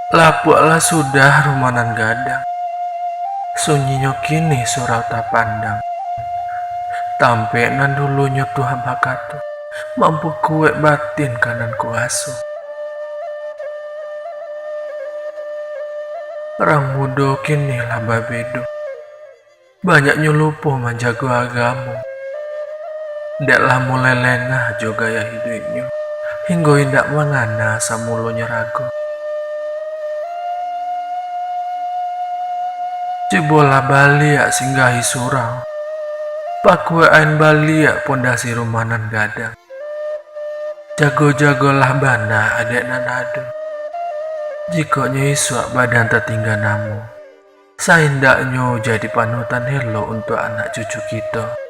Lapuklah sudah rumanan gadang, sunyinya kini surau tak pandang. Tampe nan dulunya Tuhan bakatu, mampu kue batin kanan kuasu. Orang muda kini lah babedo, banyaknya lupa menjaga agamu. Dek lah mulai lengah juga ya hidupnya, hingga indak mengana samulonya ragu. Cibola baliak singgahi surau, pakue ain baliak pondasi rumanan gadang. Jago-jagolah bana adek nanadu, jika nyiswak badan tertinggal namu. Saindaknya jadi panutan helo untuk anak cucu kita.